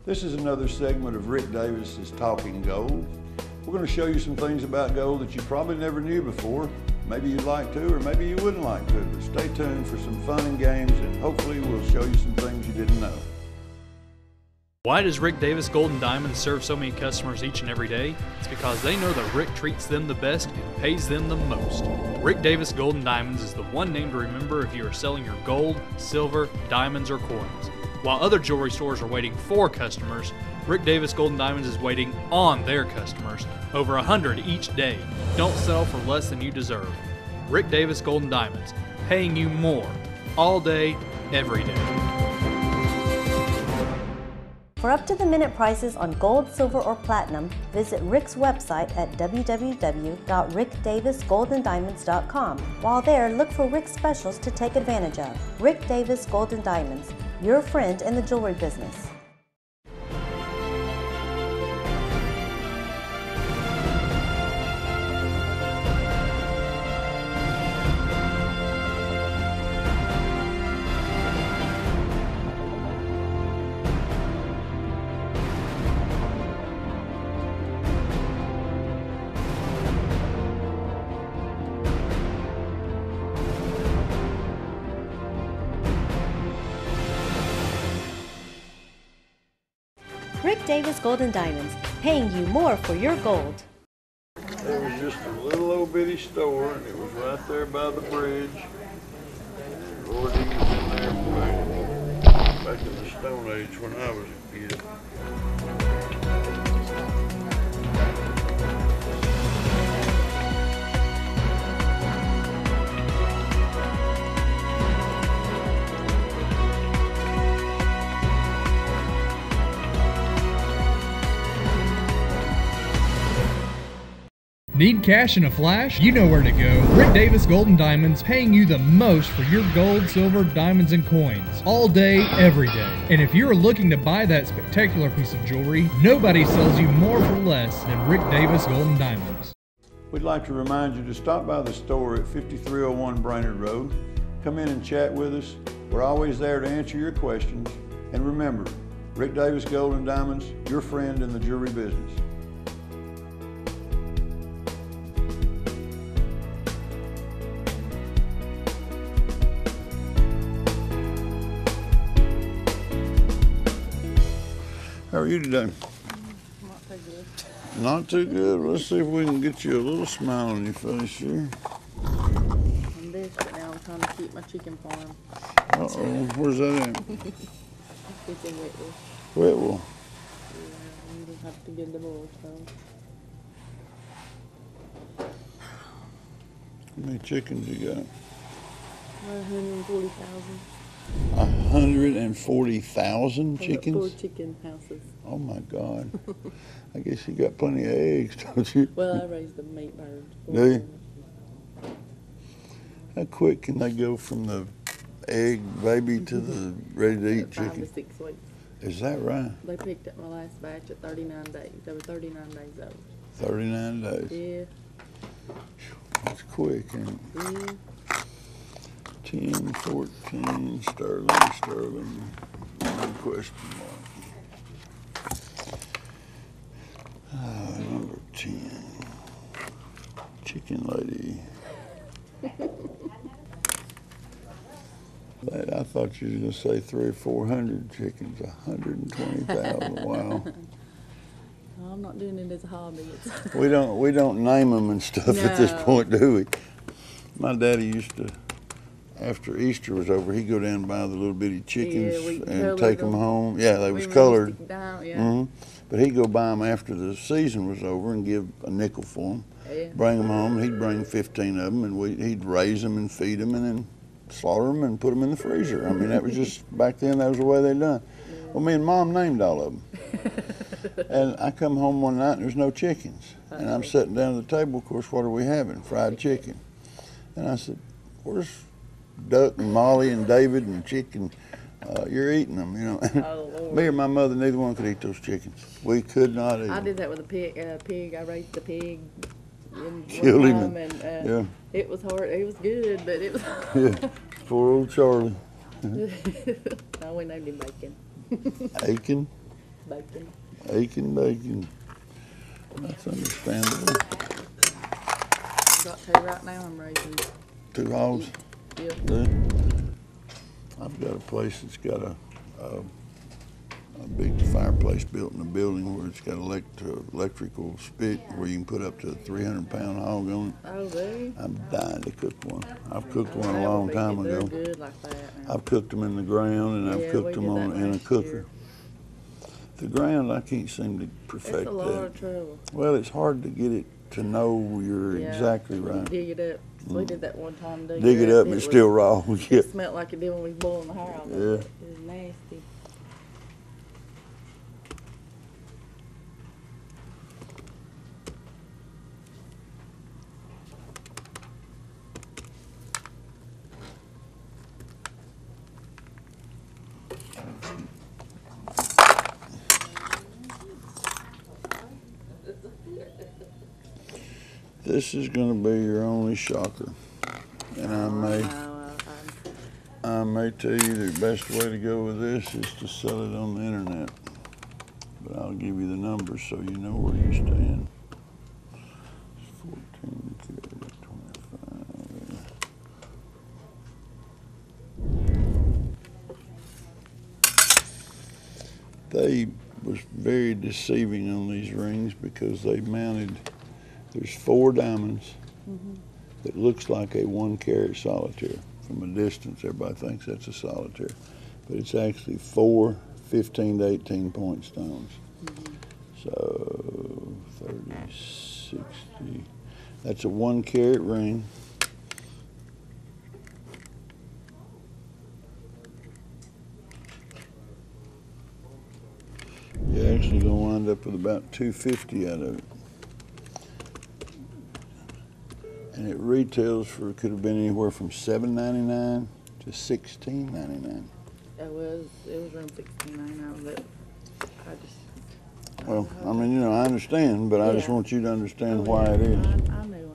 This is another segment of Rick Davis's Talking Gold. We're going to show you some things about gold that you probably never knew before. Maybe you'd like to, or maybe you wouldn't like to. But stay tuned for some fun and games, and hopefully we'll show you some things you didn't know. Why does Rick Davis Gold and Diamonds serve so many customers each and every day? It's because they know that Rick treats them the best and pays them the most. Rick Davis Gold and Diamonds is the one name to remember if you are selling your gold, silver, diamonds, or coins. While other jewelry stores are waiting for customers, Rick Davis Gold and Diamonds is waiting on their customers, over 100 each day. Don't settle for less than you deserve. Rick Davis Gold and Diamonds, paying you more, all day, every day. For up-to-the-minute prices on gold, silver, or platinum, visit Rick's website at www.rickdavisgoldanddiamonds.com. While there, look for Rick's specials to take advantage of. Rick Davis Gold and Diamonds, your friend in the jewelry business. Rick Davis Gold and Diamonds, paying you more for your gold. There was just a little old bitty store, and it was right there by the bridge. Lord, he was in there back in the Stone Age when I was a kid. Need cash in a flash? You know where to go. Rick Davis Gold and Diamonds, paying you the most for your gold, silver, diamonds, and coins. All day, every day. And if you're looking to buy that spectacular piece of jewelry, nobody sells you more for less than Rick Davis Gold and Diamonds. We'd like to remind you to stop by the store at 5301 Brainerd Road. Come in and chat with us. We're always there to answer your questions. And remember, Rick Davis Gold and Diamonds, your friend in the jewelry business. How are you today? Not too good. Not too good. Let's see if we can get you a little smile on your face here. I'm desperate now. I'm trying to keep my chicken farm. Uh-oh. Where's that at? It's in Whitwell. Whitwell. Yeah, I'm going to have to get the board, so. How many chickens you got? 140,000. 140,000 chickens? 4 chicken houses. Oh my God. I guess you got plenty of eggs, don't you? Well, I raised the meat birds. Do you? How quick can they go from the egg baby to the ready to eat 5 chicken? to 6 weeks. Is that right? They picked up my last batch at 39 days. They were 39 days old. 39 days. Yeah. That's quick, ain't it? Yeah. 10, 14, sterling, no question mark. Number 10, chicken lady. I thought you were going to say 300 or 400 chickens, 120,000, wow. I'm not doing it as a hobby. We don't name them and stuff at this point, do we? My daddy used to, after Easter was over, he'd go down and buy the little bitty chickens and take them home. Yeah, they was colored. But he'd go buy them after the season was over and give a nickel for them. Yeah. Bring them home. He'd bring 15 of them, and he'd raise them and feed them, and then slaughter them and put them in the freezer. I mean, that was just back then. That was the way they done. Well, me and Mom named all of them. And I come home one night and there's no chickens. And I'm sitting down at the table. Of course, what are we having? Fried chicken. And I said, "Where's Duck and Molly and David and chicken? You're eating them, you know." Oh, Lord. Me or my mother, neither one could eat those chickens. We could not eat I them. did that with a pig. I raised the pig. Killed him. And, yeah. It was hard. It was good, but it was. Yeah. Poor old Charlie. No, we named him Bacon. Aiken? Bacon. Aching bacon. That's understandable. I've got two right now. I'm raising. 2 hogs. Yeah. Yeah. I've got a place that's got a big fireplace built in the building where it's got electrical spit where you can put up to a 300-pound hog on it. Oh, do you? I'm dying to cook one. I've cooked one That a would long be time good. ago. They're good like that now. I've cooked them in the ground and I've Yeah, cooked we them did that in a last cooker. year. The ground, I can't seem to It's perfect a lot that. of trouble. Well, it's hard to get it to know you're Yeah. exactly You right. dig it up. We did that one time. Dig it up, it's still raw. Yeah. It smelled like it did when we was boiling the hair off. Yeah. It was nasty. This is going to be your only shocker. And I may tell you the best way to go with this is to sell it on the internet. But I'll give you the numbers so you know where you stand. 14, 25. They was very deceiving on these rings because they mounted, there's 4 diamonds that looks like a 1-carat solitaire. From a distance, everybody thinks that's a solitaire, but it's actually 4 15 to 18 point stones. So 30, 60, that's a 1-carat ring. You're actually gonna wind up with about $250 out of it. And it retails for, could have been anywhere from $7.99 to $16.99. It was around 69 but I just. Well, I mean, you know, I understand, but I just Yeah. want you to understand why it is. I knew.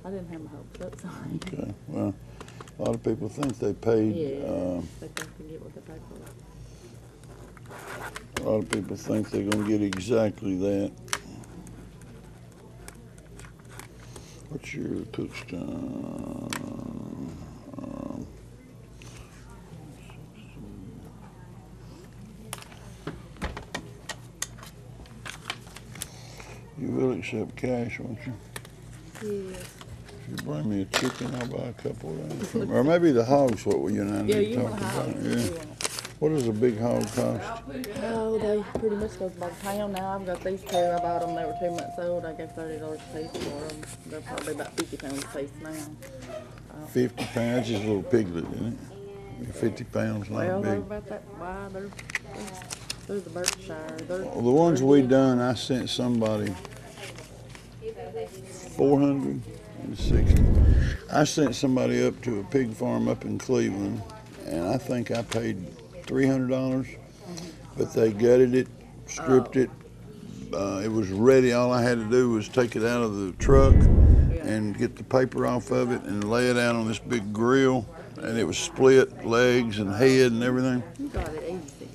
I didn't have my hopes up, sorry. Okay, well, a lot of people think they paid, Yeah. They think they get what they pay for. a lot of people think they're gonna get exactly that. What's your Cookstone? You will accept cash, won't you? Yes. If you bring me a chicken, I'll buy a couple of them. Or maybe the hog's what you and I Yeah, need to you talk want a about. hog. Yeah. You want- What does a big hog cost? Oh, they pretty much goes by the pound now. I've got these 2. I bought them. They were 2 months old. I gave $30 a piece for them. They're probably about 50 pounds a piece now. 50 pounds, just a little piglet, isn't it? 50 pounds, not Well, they're big. about that wide. They're the Berkshire. Well, the ones we done, I sent somebody 460. I sent somebody up to a pig farm up in Cleveland, and I think I paid $300, but they gutted it, stripped it. It was ready. All I had to do was take it out of the truck and get the paper off of it and lay it out on this big grill, and it was split legs and head and everything. You got it easy.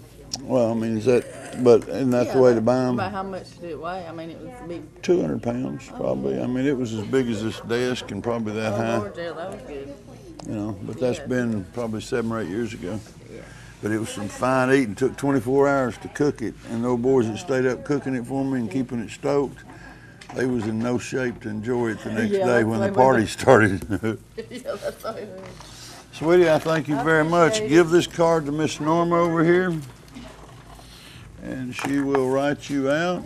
Well, I mean, isn't that the way to buy them? About how much did it weigh? I mean, it was big. 200 pounds, probably. I mean, it was as big as this desk and probably that high, Lord, yeah, that was good. you know, but that's been probably 7 or 8 years ago. But it was some fine eating. Took 24 hours to cook it, and those boys that stayed up cooking it for me and keeping it stoked, they was in no shape to enjoy it the next Yeah, day when the that's party like- started. Yeah, that's how it was. Sweetie, I thank you very much. appreciate it. Give this card to Miss Norma over here, and she will write you out.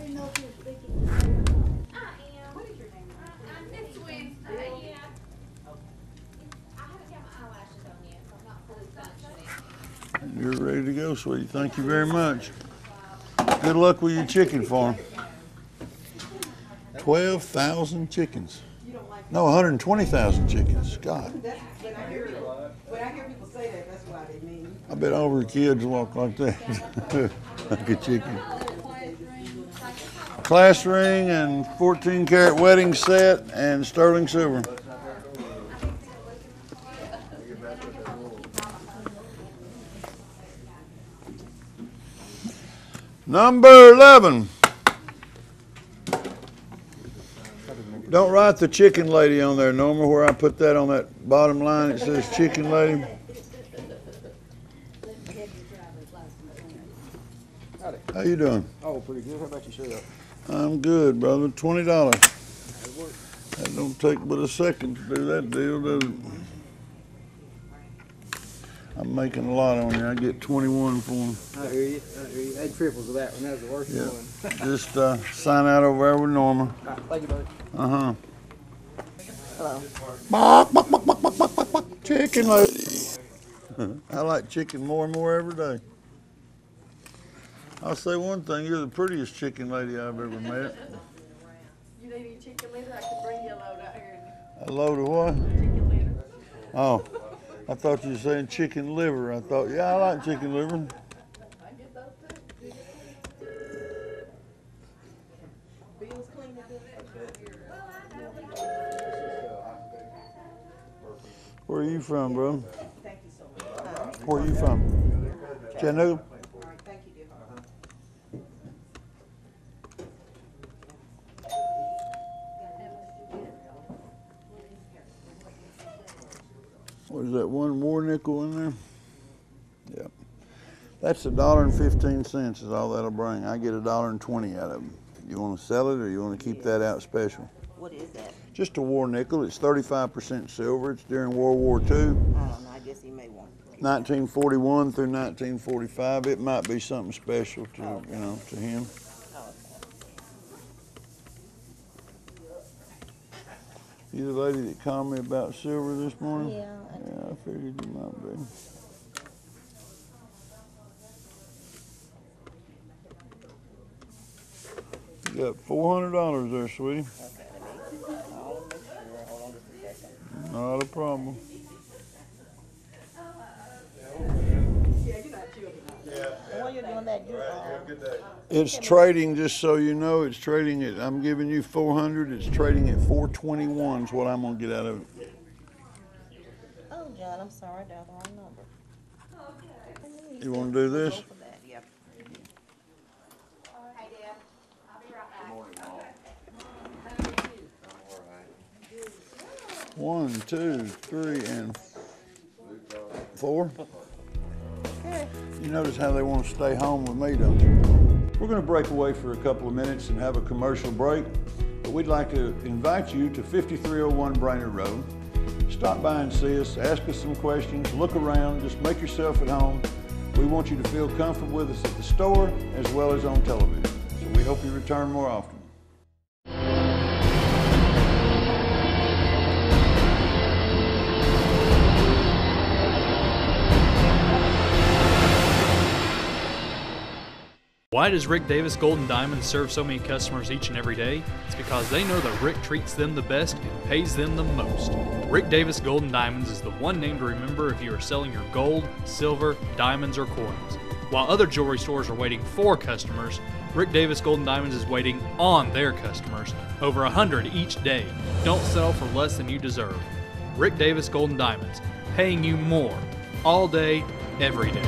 You're ready to go, sweetie. Thank you very much. Good luck with your chicken farm. 12,000 chickens. No, 120,000 chickens. God. When I hear people say that, that's what they mean. I bet all of her kids walk like that. Like a chicken. Class ring and 14-carat wedding set and sterling silver. Number 11. Don't write the chicken lady on there, Norma, where I put that on that bottom line. It says chicken lady. How you doing? Oh, pretty good. How about yourself? I'm good, brother. $20. That don't take but a second to do that deal, does it? I'm making a lot on you. I get 21 for them. I hear you. I hear you. They triples of that one. That was the worst one. Just sign out over there with Norma. All right, thank you, buddy. Uh-huh. Hello. Bok, bok, bok, bok, bok, bok, bok, bok. Chicken lady. I like chicken more and more every day. I'll say one thing, you're the prettiest chicken lady I've ever met. You need any chicken litter? I can bring you a load out here. A load of what? Chicken litter. Oh, I thought you were saying chicken liver. I thought, yeah, I like chicken liver. I get those too. Bill's cleaning it Where are you from, bro? Where are you from? Chattanooga? What is that, one war nickel in there? Yep. That's $1.15 is all that'll bring. I get $1.20 out of them. You want to sell it or you want to keep that out special? What is that? Just a war nickel. It's 35% silver. It's during World War II. I don't know. I guess he may want it. 1941 through 1945. It might be something special to, you know, to him. You the lady that called me about silver this morning? Yeah. Yeah, I figured you might be. You got $400 there, sweetie. Not a problem. While you're doing that, It's trading, just so you know, it's trading at, I'm giving you 400, it's trading at 421 is what I'm gonna get out of it. oh, John, I'm sorry, I dialed the wrong number. You wanna do this? Go for that, yep. One, two, three, and 4. You notice how they want to stay home with me, don't you? We're going to break away for a couple of minutes and have a commercial break, but we'd like to invite you to 5301 Brainerd Road. Stop by and see us, ask us some questions, look around, just make yourself at home. We want you to feel comfortable with us at the store as well as on television. So we hope you return more often. Why does Rick Davis Gold and Diamonds serve so many customers each and every day? It's because they know that Rick treats them the best and pays them the most. Rick Davis Gold and Diamonds is the one name to remember if you are selling your gold, silver, diamonds, or coins. While other jewelry stores are waiting for customers, Rick Davis Gold and Diamonds is waiting on their customers, over 100 each day. Don't settle for less than you deserve. Rick Davis Gold and Diamonds, paying you more, all day, every day.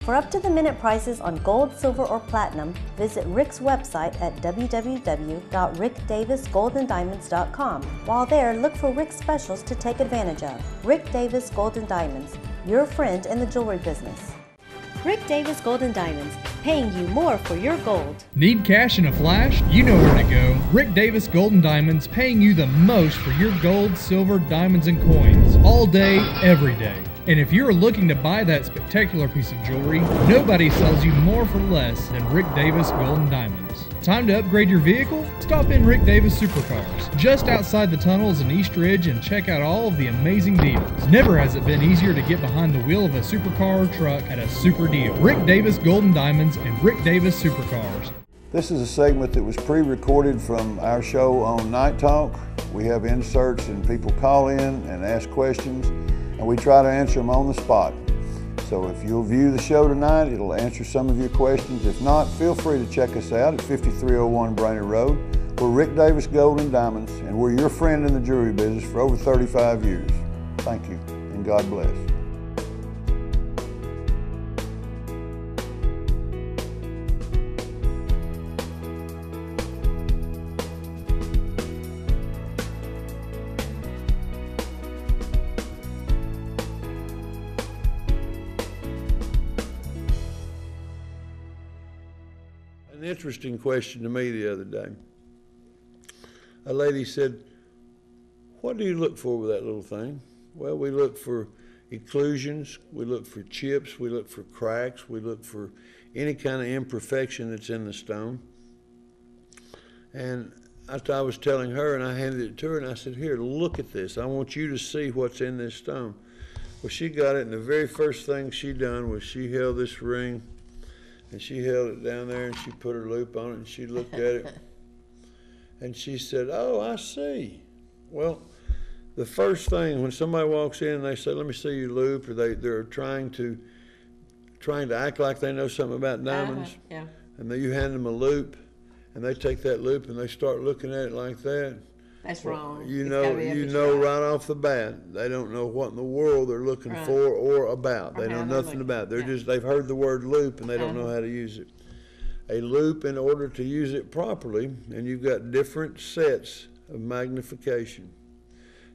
For up-to-the-minute prices on gold, silver, or platinum, visit Rick's website at www.rickdavisgoldendiamonds.com. While there, look for Rick's specials to take advantage of. Rick Davis Gold and Diamonds, your friend in the jewelry business. Rick Davis Gold and Diamonds, paying you more for your gold. Need cash in a flash? You know where to go. Rick Davis Gold and Diamonds, paying you the most for your gold, silver, diamonds, and coins. All day, every day. And if you're looking to buy that spectacular piece of jewelry, nobody sells you more for less than Rick Davis Gold and Diamonds. Time to upgrade your vehicle? Stop in Rick Davis Supercars, just outside the tunnels in East Ridge, and check out all of the amazing deals. Never has it been easier to get behind the wheel of a supercar or truck at a super deal. Rick Davis Gold and Diamonds and Rick Davis Supercars. This is a segment that was pre-recorded from our show on Night Talk. We have inserts and people call in and ask questions, and we try to answer them on the spot. So if you'll view the show tonight, it'll answer some of your questions. If not, feel free to check us out at 5301 Brainerd Road. We're Rick Davis Gold and Diamonds, and we're your friend in the jewelry business for over 35 years. Thank you, and God bless. An interesting question to me the other day. A lady said, "What do you look for with that little thing?" Well, we look for occlusions, we look for chips, we look for cracks, we look for any kind of imperfection that's in the stone. And I was telling her, and I handed it to her, and I said, "Here, look at this. I want you to see what's in this stone." Well, she got it, and the very first thing she done was she held this ring, and she held it down there, and she put her loop on it, and she looked at it, and she said, "Oh, I see." Well, the first thing when somebody walks in and they say, "Let me see your loop," or they're trying to act like they know something about diamonds, Yeah. and then you hand them a loop, and they take that loop and they start looking at it like that. That's wrong. You It's know, gotta be up you its know right. right off the bat, they don't know what in the world they're looking Right. for or about. They Or know how they're nothing looking, about it. yeah. They've heard the word loop and they don't know Uh-huh. how to use it. A loop, in order to use it properly, and you've got different sets of magnification.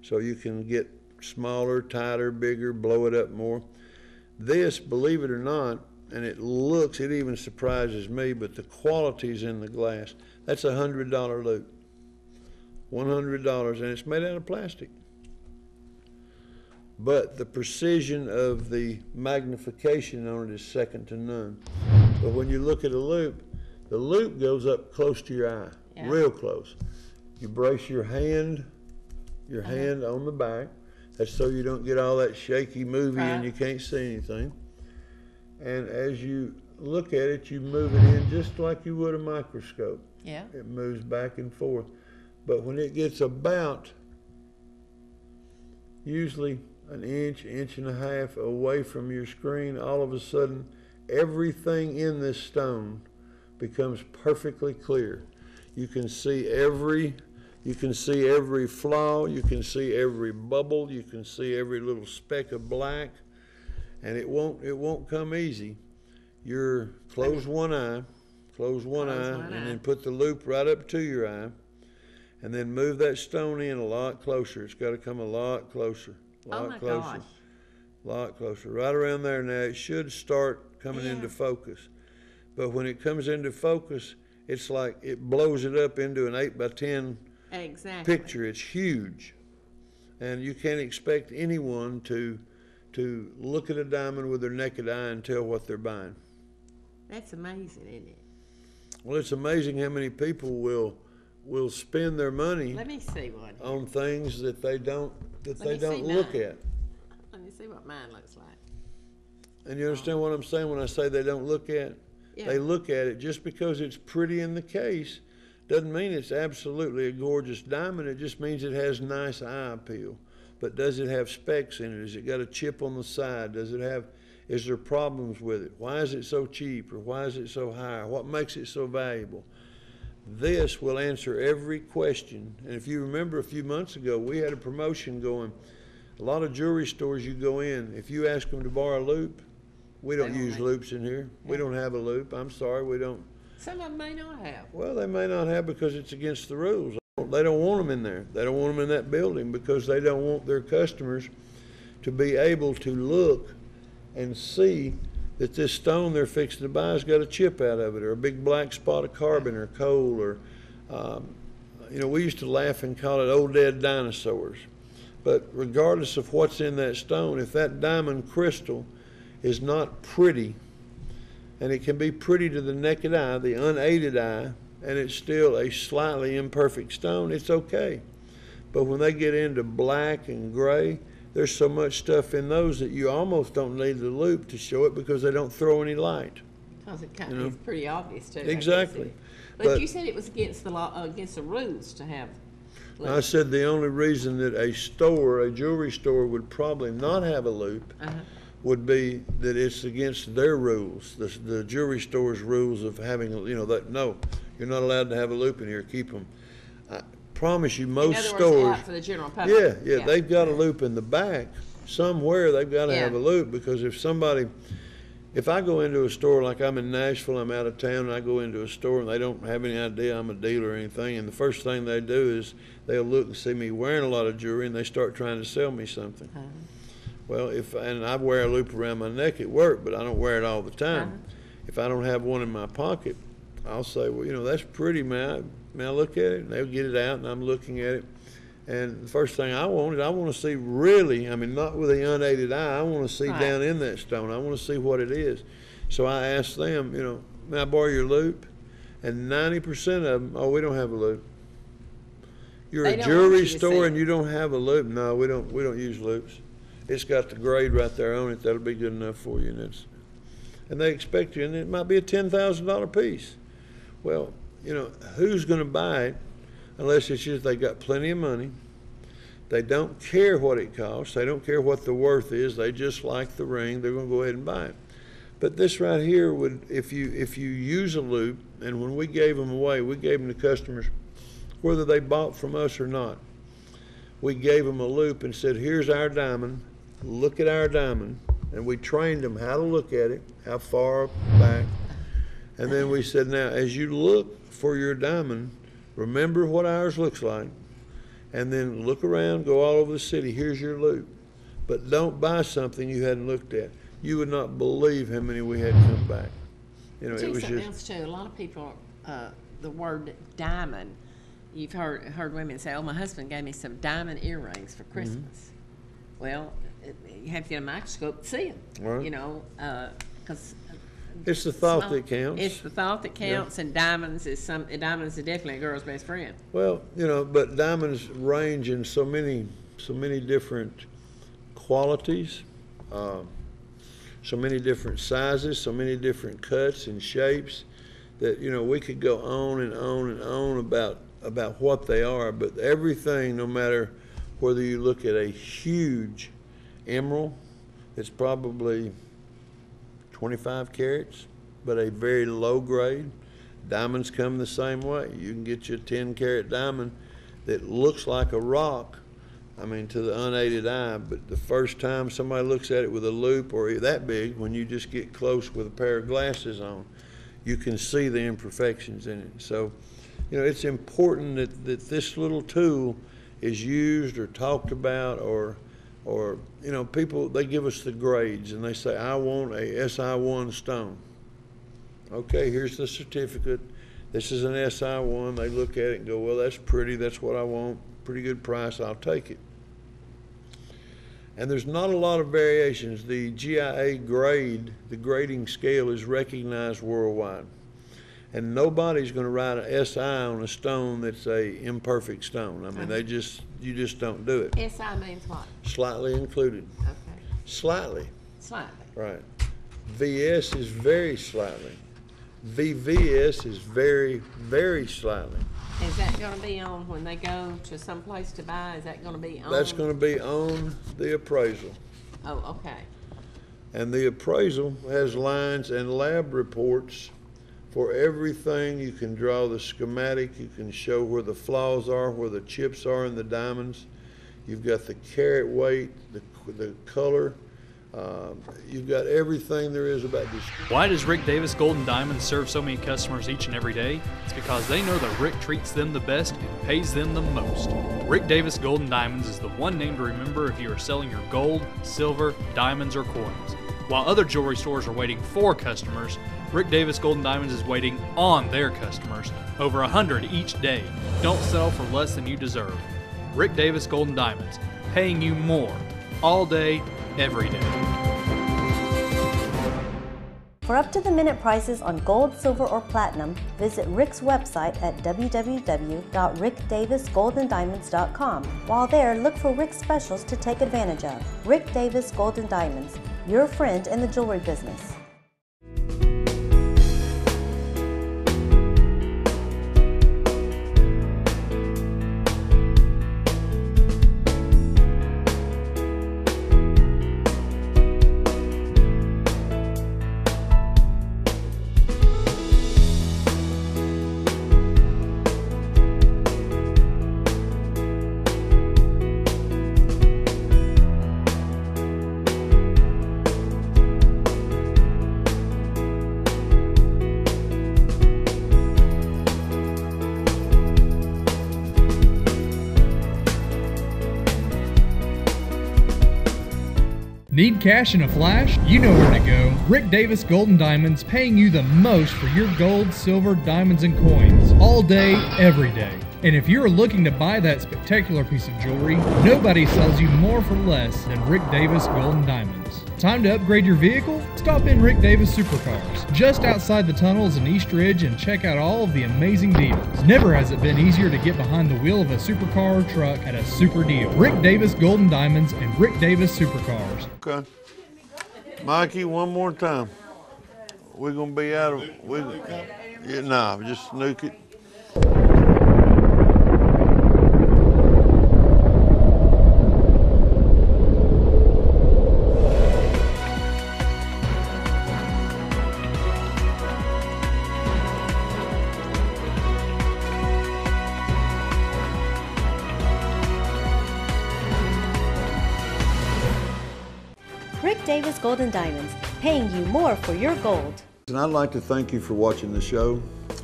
So you can get smaller, tighter, bigger, blow it up more. This, believe it or not, and it even surprises me, but the quality's in the glass. That's a $100 loop. $100, and it's made out of plastic. But the precision of the magnification on it is second to none. But when you look at a loop, the loop goes up close to your eye, Yeah. real close. You brace your hand on the back. That's so you don't get all that shaky movie and Right. you can't see anything. And as you look at it, you move it in just like you would a microscope. Yeah. It moves back and forth. But when it gets about usually an inch, inch and a half away from your screen, all of a sudden everything in this stone becomes perfectly clear. You can see every flaw, you can see every bubble, you can see every little speck of black, and it won't come easy. You're close one eye, and then put the loop right up to your eye, and then move that stone in a lot closer. It's got to come a lot closer, Oh my gosh. lot closer. Right around there now, it should start coming into focus. But when it comes into focus, it's like it blows it up into an 8x10 Exactly. picture. It's huge. And you can't expect anyone to look at a diamond with their naked eye and tell what they're buying. That's amazing, isn't it? Well, it's amazing how many people will spend their money Let me see one. on things that they don't me see look mine. at. Let me see what mine looks like. And you understand what I'm saying when I say they don't look at? Yeah. They look at it just because it's pretty in the case. Doesn't mean it's absolutely a gorgeous diamond. It just means it has nice eye appeal. But does it have specks in it? Has it got a chip on the side? Is there problems with it? Why is it so cheap, or why is it so high? What makes it so valuable? This will answer every question. And if you remember a few months ago, we had a promotion going. A lot of jewelry stores you go in, if you ask them to borrow a loop, we don't use loops in here. We don't have a loop. I'm sorry, we don't. Some of them may not have. Well, they may not have because it's against the rules. They don't want them in there. They don't want them in that building because they don't want their customers to be able to look and see that this stone they're fixing to buy has got a chip out of it, or a big black spot of carbon or coal, or you know, we used to laugh and call it old dead dinosaurs. But regardless of what's in that stone, if that diamond crystal is not pretty, and it can be pretty to the naked eye, the unaided eye, and it's still a slightly imperfect stone, it's okay. But when they get into black and gray, there's so much stuff in those that you almost don't need the loupe to show it, because they don't throw any light. Because it kind of is pretty obvious too. Exactly. But you said it was against the law, against the rules to have loupe. I said the only reason that a store, a jewelry store, would probably not have a loupe would be that it's against their rules, the jewelry store's rules of having, you know, that no, you're not allowed to have a loupe in here. Keep them. I promise you, most in other stores. words, out for the general public. Yeah, they've got a loupe in the back somewhere. They've got to have a loupe, because if I go into a store, like I'm in Nashville, I'm out of town, and I go into a store and they don't have any idea I'm a dealer or anything, and the first thing they do is they'll look and see me wearing a lot of jewelry, and they start trying to sell me something. Well, and I wear a loop around my neck at work, but I don't wear it all the time. If I don't have one in my pocket, I'll say, well, you know, that's pretty, may I look at it? And they'll get it out, and I'm looking at it. And the first thing I want to see really, I mean, not with the unaided eye, I want to see down in that stone. I want to see what it is. So I ask them, you know, may I borrow your loupe? And 90% of them, oh, we don't have a loupe. You're a jewelry store and you don't have a loupe? No, we don't use loupes. It's got the grade right there on it. That'll be good enough for you. And they expect you, and it might be a $10,000 piece. Well, you know, who's going to buy it unless it's just they got plenty of money? They don't care what it costs. They don't care what the worth is. They just like the ring. They're going to go ahead and buy it. But this right here would, if you use a loupe, and when we gave them away, we gave them to customers, whether they bought from us or not. We gave them a loupe and said, here's our diamond. Look at our diamond. And we trained them how to look at it, how far back. And then we said, now, as you look for your diamond, remember what ours looks like. And then look around, go all over the city. Here's your loupe. But don't buy something you hadn't looked at. You would not believe how many we had come back. You know, it was something just else too. A lot of people, the word diamond, you've heard women say, "Oh, my husband gave me some diamond earrings for Christmas." Well, you have to get a microscope to see them. Right. You know, because it's the thought that counts. It's the thought that counts, and diamonds is definitely a girl's best friend. Well, you know, but diamonds range in so many different qualities, so many different sizes, so many different cuts and shapes, that, you know, we could go on and on and on about what they are. But everything, no matter whether you look at a huge emerald that's probably 25 carats, but a very low grade. Diamonds come the same way. You can get you a 10-carat diamond that looks like a rock, I mean, to the unaided eye, but the first time somebody looks at it with a loupe or that big, when you just get close with a pair of glasses on, you can see the imperfections in it. So, you know, it's important that this little tool is used or talked about, or you know, people, they give us the grades and they say, I want a SI1 stone. Okay, here's the certificate. This is an SI1. They look at it and go, well, that's pretty. That's what I want. Pretty good price. I'll take it. And there's not a lot of variations. The GIA grade, the grading scale, is recognized worldwide. And nobody's going to write an SI on a stone that's a imperfect stone. I mean, you just don't do it. SI means what? Slightly included. Okay. Slightly. Slightly. Right. VS is very slightly. VVS is very, very slightly. Is that going to be on when they go to some place to buy? Is that going to be on? That's going to be on the appraisal. Oh, okay. And the appraisal has lines and lab reports for everything. You can draw the schematic. You can show where the flaws are, where the chips are in the diamonds. You've got the carat weight, the color. You've got everything there is about this. Why does Rick Davis Gold and Diamonds serve so many customers each and every day? It's because they know that Rick treats them the best and pays them the most. Rick Davis Gold and Diamonds is the one name to remember if you are selling your gold, silver, diamonds, or coins. While other jewelry stores are waiting for customers, Rick Davis Gold and Diamonds is waiting on their customers, over 100 each day. Don't settle for less than you deserve. Rick Davis Gold and Diamonds, paying you more, all day, every day. For up-to-the-minute prices on gold, silver, or platinum, visit Rick's website at www.rickdavisgoldendiamonds.com. While there, look for Rick's specials to take advantage of. Rick Davis Gold and Diamonds, your friend in the jewelry business. Need cash in a flash? You know where to go. Rick Davis Gold and Diamonds, paying you the most for your gold, silver, diamonds, and coins. All day, every day. And if you're looking to buy that spectacular piece of jewelry, nobody sells you more for less than Rick Davis Gold and Diamonds. Time to upgrade your vehicle? Stop in Rick Davis Supercars, just outside the tunnels in East Ridge, and check out all of the amazing deals. Never has it been easier to get behind the wheel of a supercar or truck at a super deal. Rick Davis Gold and Diamonds and Rick Davis Supercars. Okay. Mikey, one more time. We're gonna be out of, just nuke it. Rick Davis Gold and Diamonds, paying you more for your gold. And I'd like to thank you for watching the show.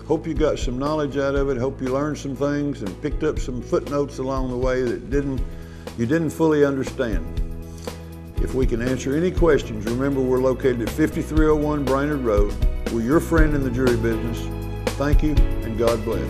Hope you got some knowledge out of it. Hope you learned some things and picked up some footnotes along the way that you didn't fully understand. If we can answer any questions, remember we're located at 5301 Brainerd Road. We're your friend in the jewelry business. Thank you and God bless.